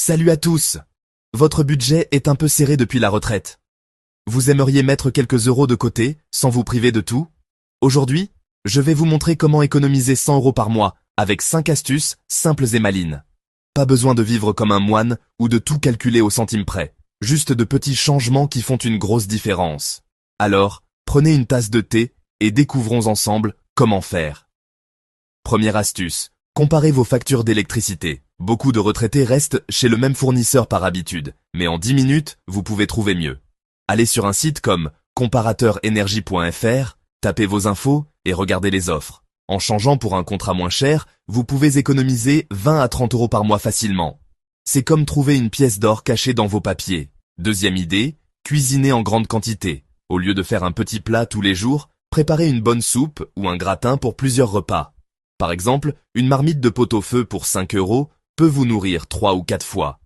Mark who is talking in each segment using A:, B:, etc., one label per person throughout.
A: Salut à tous! Votre budget est un peu serré depuis la retraite. Vous aimeriez mettre quelques euros de côté, sans vous priver de tout? Aujourd'hui, je vais vous montrer comment économiser 100 euros par mois, avec 5 astuces simples et malines. Pas besoin de vivre comme un moine, ou de tout calculer au centime près. Juste de petits changements qui font une grosse différence. Alors, prenez une tasse de thé, et découvrons ensemble comment faire. Première astuce, comparez vos factures d'électricité. Beaucoup de retraités restent chez le même fournisseur par habitude, mais en 10 minutes, vous pouvez trouver mieux. Allez sur un site comme comparateurenergie.fr, tapez vos infos et regardez les offres. En changeant pour un contrat moins cher, vous pouvez économiser 20 à 30 euros par mois facilement. C'est comme trouver une pièce d'or cachée dans vos papiers. Deuxième idée, cuisiner en grande quantité. Au lieu de faire un petit plat tous les jours, préparez une bonne soupe ou un gratin pour plusieurs repas. Par exemple, une marmite de pot-au-feu pour 5 euros peut vous nourrir 3 ou 4 fois.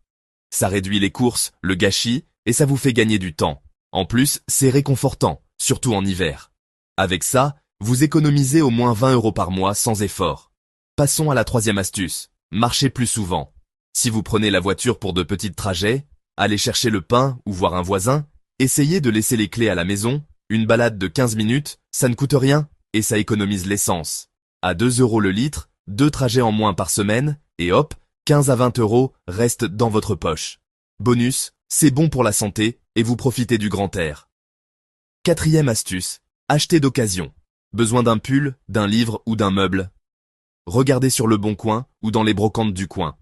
A: Ça réduit les courses, le gâchis, et ça vous fait gagner du temps. En plus, c'est réconfortant, surtout en hiver. Avec ça, vous économisez au moins 20 euros par mois sans effort. Passons à la troisième astuce, marchez plus souvent. Si vous prenez la voiture pour de petits trajets, allez chercher le pain ou voir un voisin, essayez de laisser les clés à la maison, une balade de 15 minutes, ça ne coûte rien, et ça économise l'essence. À 2 euros le litre, 2 trajets en moins par semaine, et hop, 15 à 20 euros restent dans votre poche. Bonus, c'est bon pour la santé et vous profitez du grand air. Quatrième astuce, achetez d'occasion. Besoin d'un pull, d'un livre ou d'un meuble? Regardez sur le Bon Coin ou dans les brocantes du coin.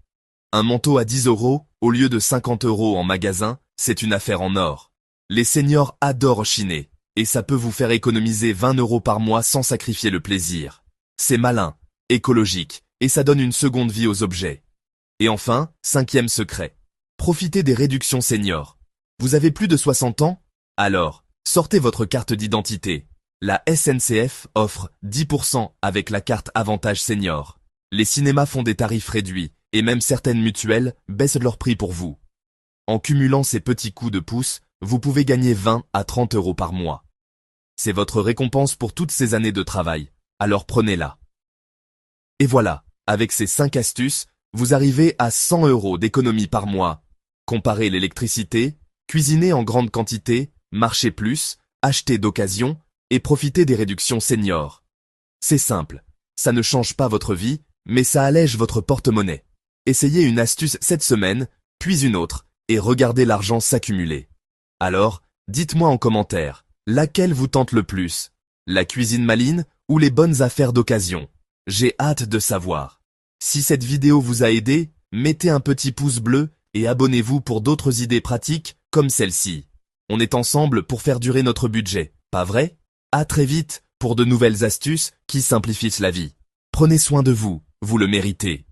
A: Un manteau à 10 euros au lieu de 50 euros en magasin, c'est une affaire en or. Les seniors adorent chiner et ça peut vous faire économiser 20 euros par mois sans sacrifier le plaisir. C'est malin, écologique et ça donne une seconde vie aux objets. Et enfin, cinquième secret. Profitez des réductions seniors. Vous avez plus de 60 ans? Alors, sortez votre carte d'identité. La SNCF offre 10% avec la carte Avantage Senior. Les cinémas font des tarifs réduits et même certaines mutuelles baissent leur prix pour vous. En cumulant ces petits coups de pouce, vous pouvez gagner 20 à 30 euros par mois. C'est votre récompense pour toutes ces années de travail. Alors prenez-la. Et voilà, avec ces 5 astuces, vous arrivez à 100 euros d'économie par mois. Comparez l'électricité, cuisinez en grande quantité, marchez plus, achetez d'occasion et profitez des réductions seniors. C'est simple, ça ne change pas votre vie, mais ça allège votre porte-monnaie. Essayez une astuce cette semaine, puis une autre, et regardez l'argent s'accumuler. Alors, dites-moi en commentaire, laquelle vous tente le plus? La cuisine maligne ou les bonnes affaires d'occasion? J'ai hâte de savoir. Si cette vidéo vous a aidé, mettez un petit pouce bleu et abonnez-vous pour d'autres idées pratiques comme celle-ci. On est ensemble pour faire durer notre budget, pas vrai? À très vite pour de nouvelles astuces qui simplifient la vie. Prenez soin de vous, vous le méritez.